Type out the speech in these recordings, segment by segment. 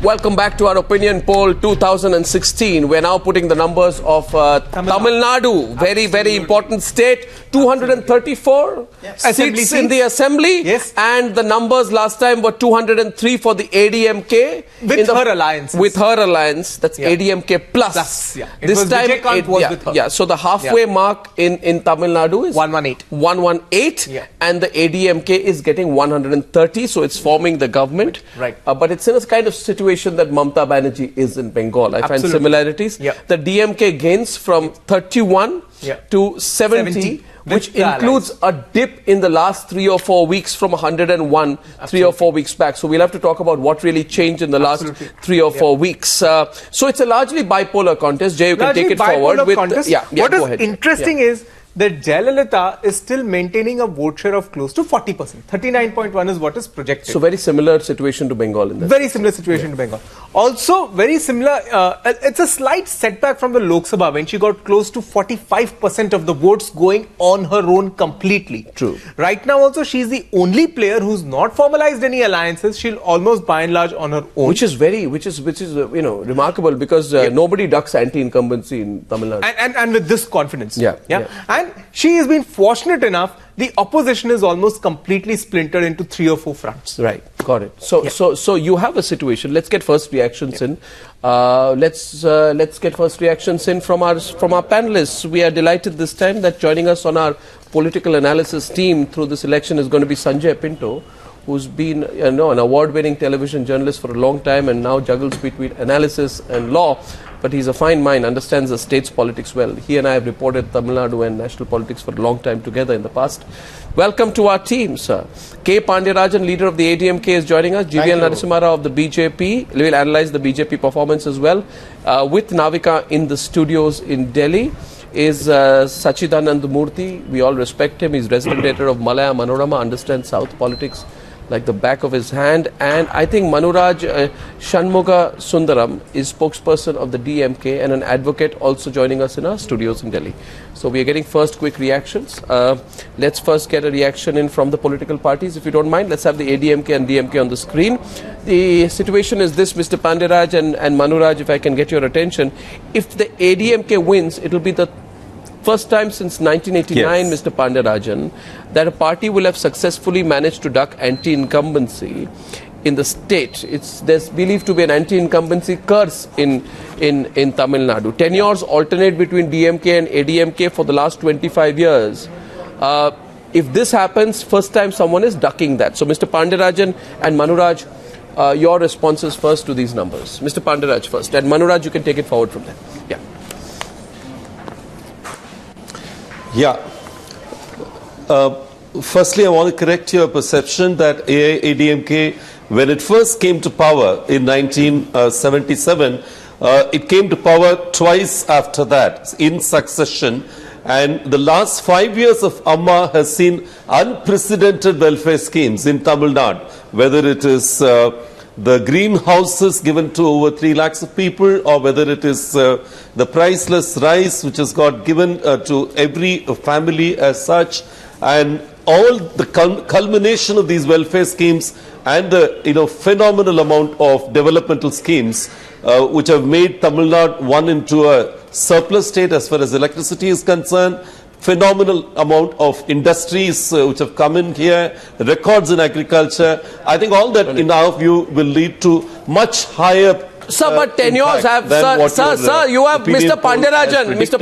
Welcome back to our opinion poll 2016. We're now putting the numbers of Tamil Nadu, very important state. 234 seats in the assembly. Yes. And the numbers last time were 203 for the ADMK. With her alliance. With her alliance. That's ADMK plus. This time, with her. Yeah, so the halfway mark in Tamil Nadu is 118. 118. And the ADMK is getting 130. So it's forming the government. Right. But it's in a kind of situation that Mamata Banerjee is in Bengal. I find similarities. The DMK gains from 31 to 70. Which includes a dip in the last 3 or 4 weeks from 101 3 or 4 weeks back. So we'll have to talk about what really changed in the last 3 or 4 weeks. So it's a largely bipolar contest. Jay, you can take it forward. What is interesting is that Jayalalithaa is still maintaining a vote share of close to 40%. 39.1 is what is projected. So very similar situation to Bengal in that. Very similar situation to Bengal. Also very similar, it's a slight setback from the Lok Sabha when she got close to 45% of the votes going on her own completely. True. Right now also she is the only player who's not formalized any alliances. She'll almost by and large on her own. Which is remarkable because nobody ducks anti-incumbency in Tamil Nadu. And with this confidence. And she has been fortunate enough, the opposition is almost completely splintered into 3 or 4 fronts. Right, got it. So you have a situation. Let's get first reactions in. Let's get first reactions in from our panelists. We are delighted this time that joining us on our political analysis team through this election is going to be Sanjay Pinto, who's been an award-winning television journalist for a long time and now juggles between analysis and law. But he's a fine mind, understands the state's politics well. He and I have reported Tamil Nadu and national politics for a long time together in the past. Welcome to our team, sir. K. Pandeyarajan, leader of the ADMK, is joining us. GVL Narasimha Rao of the BJP. We'll analyze the BJP performance as well. With Navika in the studios in Delhi is Sachidanand Murthy. We all respect him. He's resident editor of Malaya Manorama, understands South politics like the back of his hand. And I think Manuraj Shanmuga Sundaram is spokesperson of the DMK and an advocate also joining us in our studios in Delhi. So we are getting first quick reactions. Let's first get a reaction in from the political parties. If you don't mind, let's have the ADMK and DMK on the screen. The situation is this, Mr. Panderaj and Manuraj, if I can get your attention. If the ADMK wins, it will be the first time since 1989, Mr. Pandeyarajan, that a party will have successfully managed to duck anti-incumbency in the state. There's believed to be an anti-incumbency curse in Tamil Nadu. Tenures alternate between DMK and ADMK for the last 25 years. If this happens, first time someone is ducking that. So Mr. Pandeyarajan and Manuraj, your responses first to these numbers. Mr. Panderaj first, and Manuraj, you can take it forward from there. Firstly, I want to correct your perception that ADMK, when it first came to power in 1977, it came to power twice after that, in succession. And the last 5 years of Amma has seen unprecedented welfare schemes in Tamil Nadu, whether it is the greenhouses given to over 3 lakhs of people, or whether it is the priceless rice which has got given to every family as such, and all the culmination of these welfare schemes and the phenomenal amount of developmental schemes which have made Tamil Nadu one into a surplus state as far as electricity is concerned. Phenomenal amount of industries which have come in here, records in agriculture. I think all that, in our view, will lead to much higher. Sir, but tenures have, sir, you have Mr. Pandeyarajan, Mr.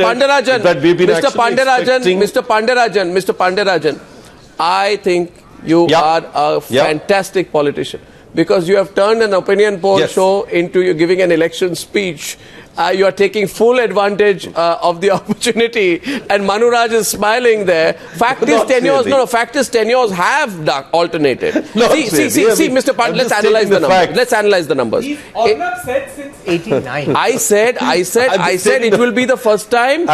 Pandeyarajan. I think you are a fantastic politician because you have turned an opinion poll show into you giving an election speech. You are taking full advantage of the opportunity, and Manuraj is smiling there. Fact is, tenures have alternated. See, Mr. Pandey, let's analyze the numbers. Let's analyze the numbers. He's all said since 89. I said it will be the first time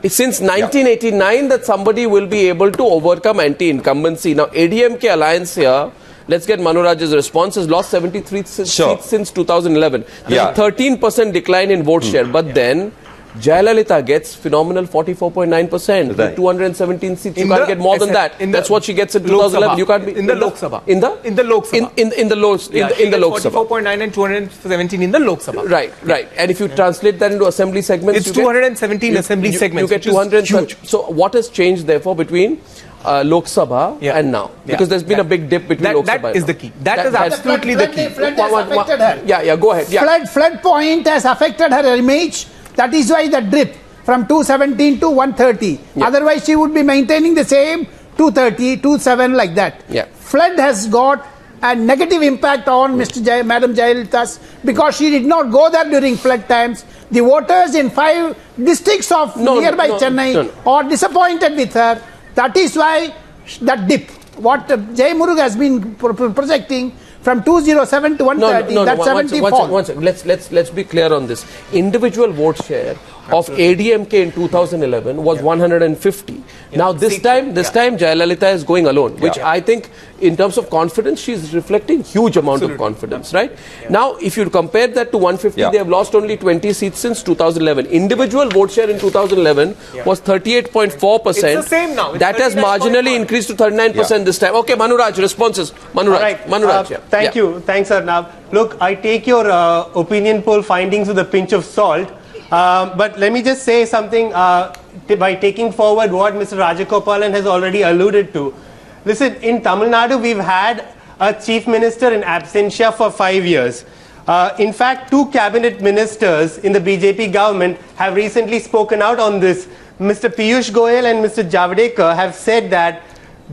since 1989 that somebody will be able to overcome anti-incumbency. Now, ADMK alliance here. Let's get Manuraj's response. Has lost 73 seats since 2011. There's a 13% decline in vote share. But then Jayalalitha gets phenomenal 44.9%. Right. 217 seats. You can't get more than that. That's what she gets in 2011. You can't be in the Lok Sabha. In the Lok Sabha. In the Lok Sabha. 44.9 and 217 in the Lok Sabha. Right. And if you translate that into assembly segments, it's 217 assembly segments. You get 230. So what has changed therefore between Lok Sabha and now? Because there's been a big dip between Lok Sabha. That is the key. That is absolutely the key. Flood has affected her. Yeah, go ahead. Yeah. Flood point has affected her image. That is why the drip from 217 to 130. Yeah. Otherwise, she would be maintaining the same 230, 27 like that. Yeah. Flood has got a negative impact on Madam Jayalalitha because she did not go there during flood times. The voters in 5 districts of nearby Chennai are disappointed with her. That is why that dip. What Jay Murug has been projecting from 207 to 130, that's 70 fall. One second. Let's be clear on this. Individual vote share of ADMK in 2011 was 150. Now this time Jayalalitha is going alone, which I think in terms of confidence she is reflecting huge amount of confidence, right? Now if you compare that to 150, they have lost only 20 seats since 2011. Individual vote share in 2011 was 38.4%. It's the same now. That has marginally increased to 39% this time. Okay, Manuraj, responses. Manuraj. Thank you. Thanks, Arnab. Look, I take your opinion poll findings with a pinch of salt. But let me just say something by taking forward what Mr. Rajagopalan has already alluded to. Listen, in Tamil Nadu, we've had a chief minister in absentia for 5 years. In fact, 2 cabinet ministers in the BJP government have recently spoken out on this. Mr. Piyush Goyal and Mr. Javadekar have said that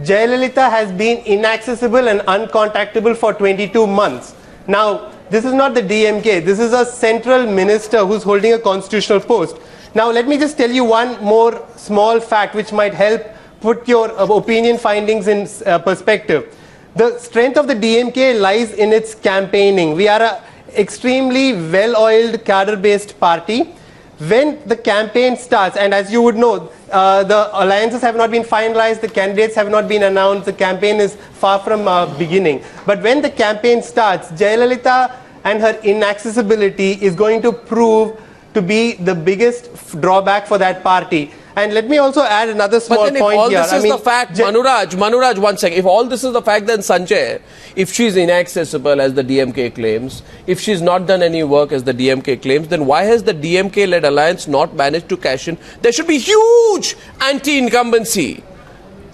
Jayalalitha has been inaccessible and uncontactable for 22 months. Now, this is not the DMK. This is a central minister who's holding a constitutional post. Now, let me just tell you one more small fact which might help put your opinion findings in perspective. The strength of the DMK lies in its campaigning. We are an extremely well-oiled cadre-based party. When the campaign starts, and as you would know, the alliances have not been finalized, the candidates have not been announced, the campaign is far from beginning. But when the campaign starts, Jayalalitha and her inaccessibility is going to prove to be the biggest drawback for that party. And let me also add another small point here. But then if all this is the fact, Manuraj, one second. If all this is the fact, then Sanjay, if she's inaccessible as the DMK claims, if she's not done any work as the DMK claims, then why has the DMK-led alliance not managed to cash in? There should be huge anti-incumbency,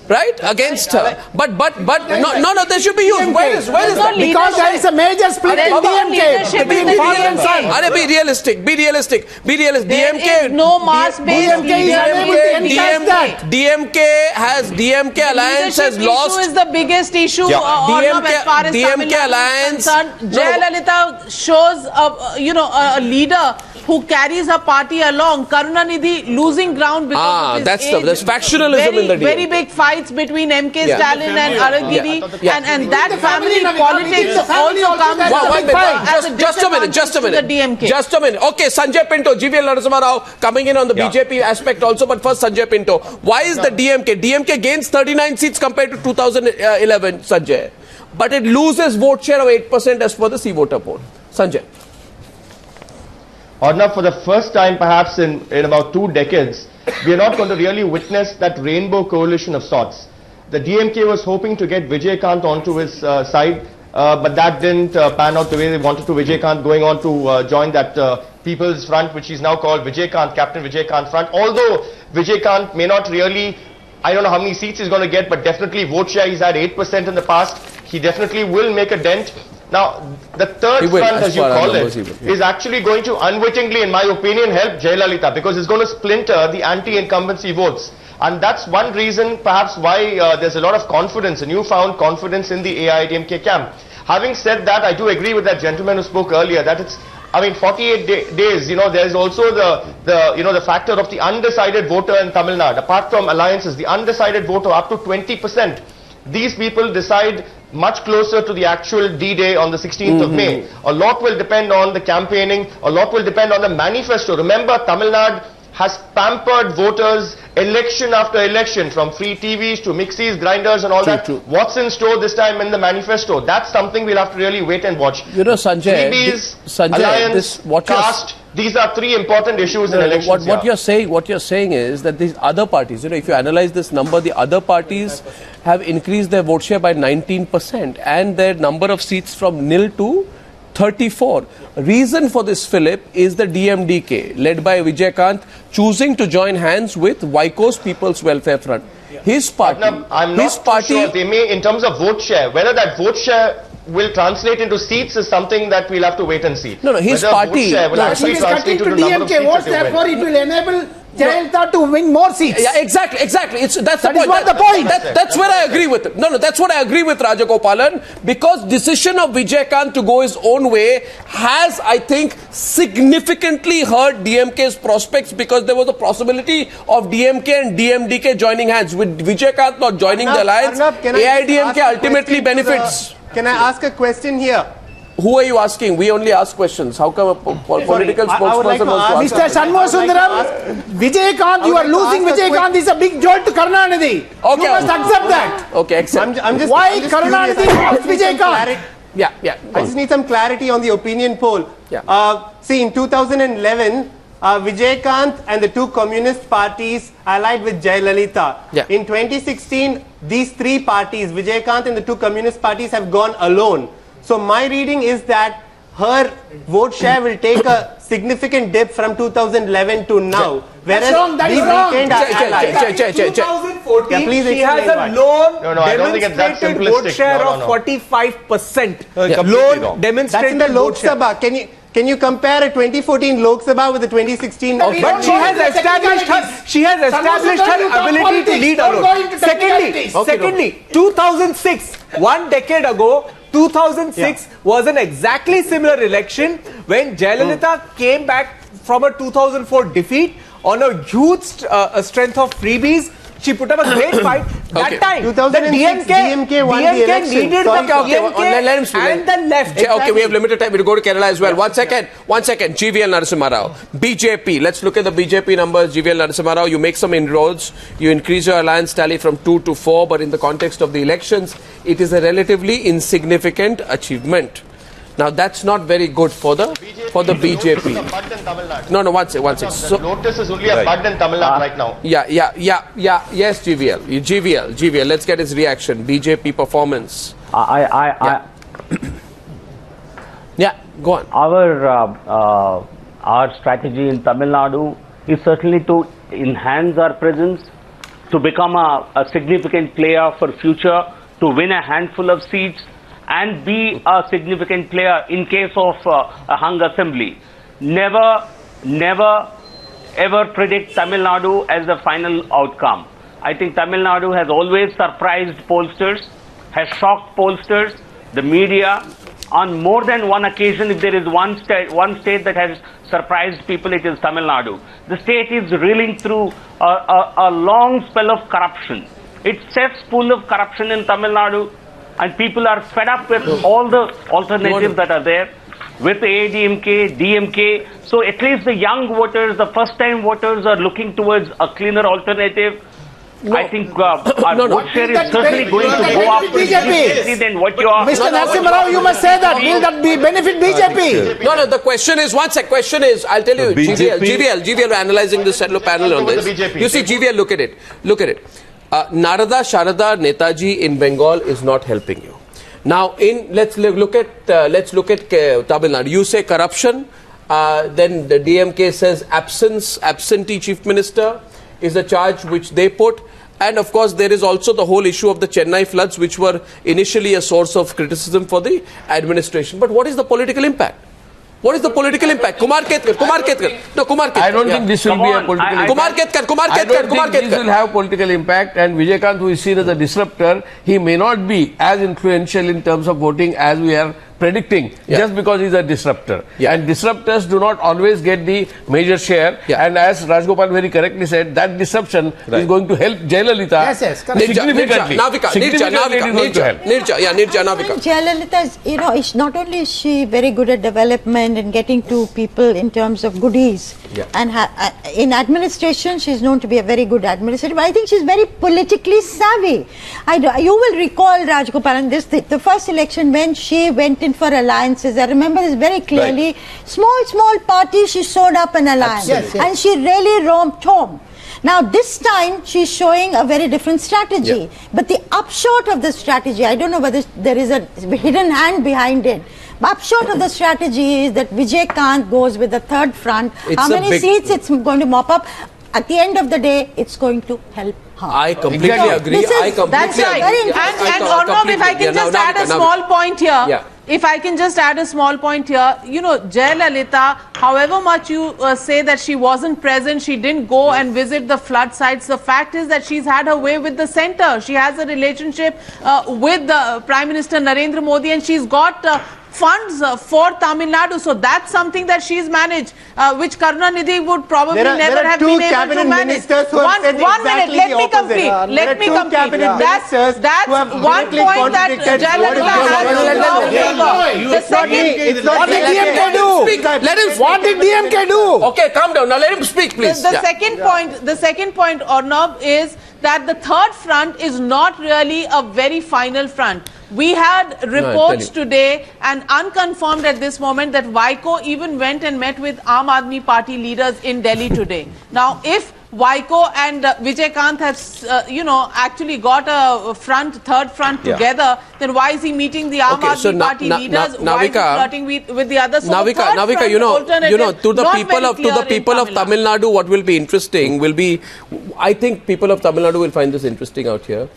right, against her. But no, there should be huge. Where is that? Because there is a major split in DMK. Be realistic. DMK. No mass-based DMK alliance has lost. Issue is the biggest issue. As far as DMK alliance. Jayalalitha shows a leader who carries her party along. Karunanidhi losing ground because of his age. There's factionalism in the DMK. Very big fights between MK Stalin and Aragiri, and that family politics also comes Just a minute. Okay, Sanjay Pinto, GVL Narasimha Rao coming in on the BJP aspect also, but first Sanjay Pinto. Why is the DMK gains 39 seats compared to 2011, Sanjay, but it loses vote share of 8% as per the CVoter poll? Sanjay. Or now, for the first time perhaps in about 2 decades, we are not going to really witness that rainbow coalition of sorts. The DMK was hoping to get Vijaykanth onto his side, but that didn't pan out the way they wanted to. Vijaykanth going on to join that People's Front, which is now called Captain Vijaykanth Front. Although Vijaykanth may not really, I don't know how many seats he's going to get, but definitely vote share, he's had 8% in the past. He definitely will make a dent. Now, the third front, as you call it, is actually going to unwittingly, in my opinion, help Jayalalitha, because it's going to splinter the anti-incumbency votes. And that's one reason, perhaps, why there's a lot of confidence, a newfound confidence in the AIADMK camp. Having said that, I do agree with that gentleman who spoke earlier that it's, 48 days, there's also the factor of the undecided voter in Tamil Nadu. Apart from alliances, the undecided voter up to 20%. These people decide much closer to the actual D-Day on the 16th of May. A lot will depend on the campaigning, a lot will depend on the manifesto. Remember, Tamil Nadu has pampered voters election after election, from free TVs to mixies, grinders and all that. What's in store this time in the manifesto? That's something we'll have to really wait and watch. Sanjay, Alliance, caste, These are three important issues in elections. What you're saying is that these other parties, if you analyze this number, the other parties have increased their vote share by 19% and their number of seats from nil to 34. Reason for this, Philip, is the DMDK, led by Vijay choosing to join hands with Vaiko's People's Welfare Front. His party, I'm not sure. They may, in terms of vote share, whether that vote share will translate into seats is something that we'll have to wait and see. No, his party will actually translate into DMK votes, therefore it will enable Jayalalithaa to win more seats. Yeah, exactly. That's the point. What the point. That's where I agree with it. No, that's what I agree with Rajagopalan, because decision of Vijay to go his own way has, I think, significantly hurt DMK's prospects, because there was a possibility of DMK and DMDK joining hands. With Vijay not joining the alliance, AIDMK ultimately benefits. Can I ask a question here? Who are you asking? We only ask questions. How come a political spokesperson wants to Mr. Shanmugasundaram, Vijay you are losing Vijay is a big jolt to Karunanidhi. Okay. You must accept that. Okay, accept. Why Karunanidhi lost Vijay Yeah. I just need some clarity on the opinion poll. Yeah. See, in 2011, Vijay and the two communist parties allied with Jayalalithaa. Yeah. In 2016, these three parties, Vijay and the two communist parties, have gone alone. So my reading is that her vote share will take a significant dip from 2011 to now. Whereas we've retained our allies. 2014, she has a loan demonstrated vote share of 45%. Loan demonstrated That's in the Lok Sabha. Can you compare a 2014 Lok Sabha with the 2016? But she has established her ability to lead alone. Secondly, 2006, 1 decade ago, 2006 was an exactly similar election when Jayalalithaa came back from a 2004 defeat on a huge strength of freebies. She put up a great fight. That time, the DMK won the election. Needed the DMK and the left. Okay, we have limited time. We'll go to Kerala as well. One second. GVL Narasimha Rao. BJP. Let's look at the BJP numbers. GVL Narasimha Rao, you make some inroads. You increase your alliance tally from 2 to 4. But in the context of the elections, it is a relatively insignificant achievement. Now that's not very good for the BJP. No, one second. So, Lotus is only a bud in Tamil Nadu right now. Yes, GVL. Let's get his reaction. BJP performance. Yeah, go on. Our strategy in Tamil Nadu is certainly to enhance our presence, to become a significant player for future, to win a handful of seats, and be a significant player in case of a hung assembly. Never ever predict Tamil Nadu as the final outcome. I think Tamil Nadu has always surprised pollsters, has shocked pollsters, the media. On more than one occasion, if there is one state that has surprised people, it is Tamil Nadu. The state is reeling through a long spell of corruption. It's cesspool of corruption in Tamil Nadu. And people are fed up with all the alternatives that are there, with AIDMK, DMK. So at least the young voters, the first-time voters are looking towards a cleaner alternative. I think our vote share is certainly going to go up than what you are. Mr. Narasimha Rao, you must say that. Will that benefit BJP? No, the question is, I'll tell you, GVL, we're analyzing this panel on this. You see, GVL, look at it. Narada Sharada Netaji in Bengal is not helping you. Now, let's look at Tamil Nadu. You say corruption, then the DMK says absentee chief minister is the charge which they put, and of course there is also the whole issue of the Chennai floods, which were initially a source of criticism for the administration. But what is the political impact? What is the political impact? Kumar Ketkar. I don't think this will be a political impact. I don't think this will have political impact, and Vijay, who is seen as a disruptor, he may not be as influential in terms of voting as we are predicting, just because he's a disruptor. And disruptors do not always get the major share. And as Rajgopal very correctly said, that disruption is going to help Jayalalithaa significantly. Nirja. Jayalalithaa is, not only is she very good at development and getting to people in terms of goodies, and in administration she's known to be a very good administrator, but I think she's very politically savvy. You will recall, Rajgopalan, the first election when she went in for alliances. I remember this very clearly. Right. Small party, she showed up an alliance. And she really roamed home. Now this time she's showing a very different strategy. But the upshot of the strategy, I don't know whether there is a hidden hand behind it. Upshot of the strategy is that Vijay Kant goes with the third front. How many seats it's going to mop up? At the end of the day, it's going to help her. I completely agree. That's right. And Arnab, if I can just add a small point here. Yeah. If I can just add a small point here, you know, Jayalalitha, however much you say that she wasn't present, she didn't go and visit the flood sites, the fact is that she's had her way with the centre. She has a relationship with the Prime Minister Narendra Modi, and she's got funds for Tamil Nadu. So that's something that she's managed, which Karunanidhi would probably never have been able to manage. One minute, let me complete. Let me complete. That's one point that Jayalalitha has. The second, what did DMK do? Let him speak. What did DMK do? Okay, calm down. Now let him speak, please. The second point, Arnab, is that the third front is not really a very final front. We had reports today and unconfirmed at this moment that Vaiko even went and met with Aam Aadmi Party leaders in Delhi today. Now, if Vaiko and Vijay Kant have, actually got a third front together, then why is he meeting the Aam Aadmi Party leaders? Why is he flirting with the others? So Navika, to the people of Tamil Nadu, what will be interesting will be, I think people of Tamil Nadu will find this interesting out here.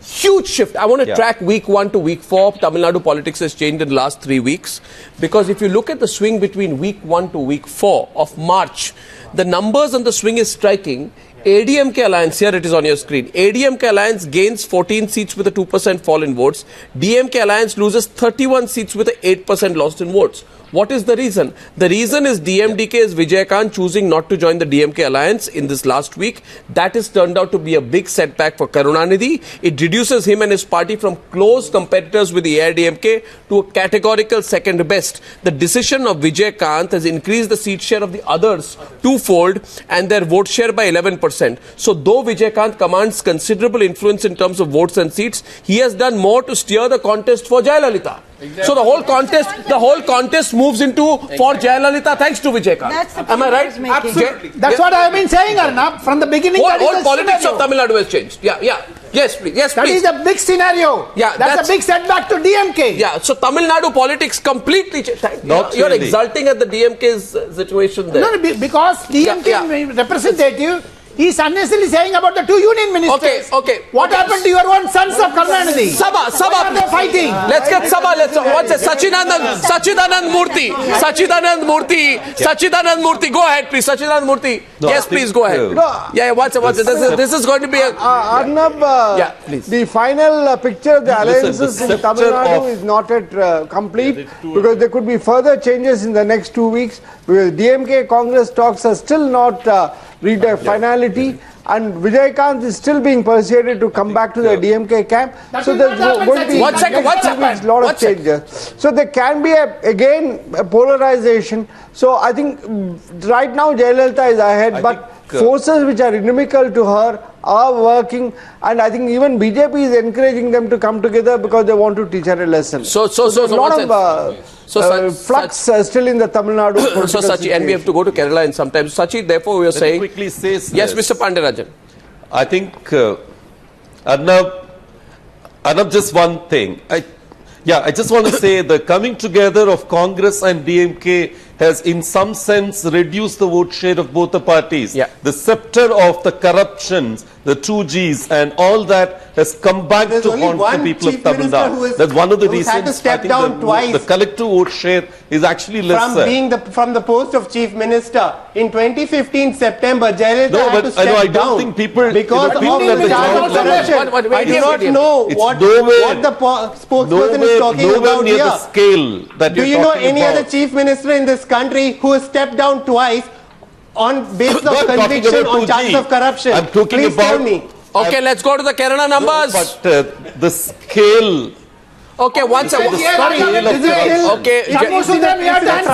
Huge shift. I want to track week 1 to week 4. Tamil Nadu politics has changed in the last 3 weeks. Because if you look at the swing between week 1 to week 4 of March, the numbers on the swing is striking. ADMK Alliance, here it is on your screen. ADMK Alliance gains 14 seats with a 2% fall in votes. DMK Alliance loses 31 seats with a 8% loss in votes. What is the reason? The reason is DMDK's Vijay Kant choosing not to join the DMK alliance in this last week. That has turned out to be a big setback for Karunanidhi. It reduces him and his party from close competitors with the AIDMK to a categorical second best. The decision of Vijay Kant has increased the seat share of the others twofold and their vote share by 11%. So though Vijay Kant commands considerable influence in terms of votes and seats, he has done more to steer the contest for Jayalalitha. Exactly. So the whole contest moves into for Jayalalitha thanks to Vijay Kant. Am I right? Absolutely. That's what I have been saying, Arnab. From the beginning, whole politics of Tamil Nadu has changed. Yes, please. That is a big scenario. That's a big setback to DMK. Yeah, so Tamil Nadu politics completely changed. You're exulting at the DMK's situation there. No, because DMK representative is unnecessarily saying about the two union ministers. Okay. What happened to your own sons of Karunanidhi? Sabha. Why are they fighting? Let's get Sabha. What's it? Sachidanand Murthy. Go ahead, please. Sachidanand Murthy. Yes, please go ahead. What's it? This is going to be a... Arnab, please. The final picture of the alliances in Tamil Nadu is not yet complete because there could be further changes in the next 2 weeks because DMK Congress talks are still not reached a finality and Vijay Kant is still being persuaded to come back to the DMK camp. So there's going to be a lot of changes. So there can be again a polarization. So I think right now Jayalalitha is ahead, but forces which are inimical to her are working, and I think even BJP is encouraging them to come together because they want to teach her a lesson. So flux still in the Tamil Nadu. So Sachi, and we have to go to Kerala in some time. Sachi, therefore we are saying... quickly say yes, Mr. Pandirajan. I think, Arnab, just one thing. I just want to say the coming together of Congress and DMK has in some sense reduced the vote share of both the parties. The scepter of the corruptions, the 2Gs and all that has come back to haunt the people of Tamil Nadu. That's one of the reasons had to step down twice. The collective vote share is actually lesser. From the post of Chief Minister. In 2015 September, Jayalalitha had to step down. I don't think people... Because people of the corruption. I do not know what the spokesperson is talking about here. The scale that do you know any other Chief Minister in this country who has stepped down twice on basis of conviction on charges of corruption? I'm talking Please about... tell me. Okay, let's go to the Kerala numbers. But the scale... Okay, once again. Okay, most of them we have to answer.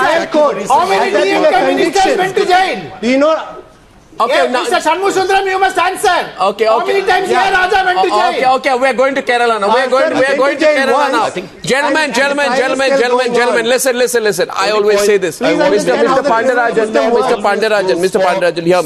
How many DMK ministers went to jail? Do you know... Okay, now, Mr. Shanmusundaram, you must answer. Okay. How many times Raja went to jail? Okay, we are going to Kerala now. We are going to Kerala now. Gentlemen, listen. I always say this. Mr. Pandarajan, hear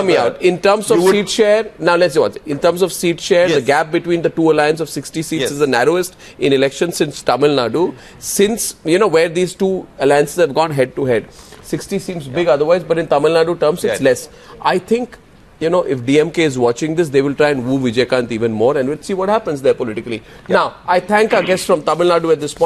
me out. In terms of seat share, now let's see what. In terms of seat share, the gap between the two alliances of 60 seats is the narrowest in elections since Tamil Nadu. Since, where these two alliances have gone head to head. 60 seems big otherwise, but in Tamil Nadu terms, it's less. I think, if DMK is watching this, they will try and woo Vijaykanth even more, and we'll see what happens there politically. Now, I thank our guest from Tamil Nadu at this point.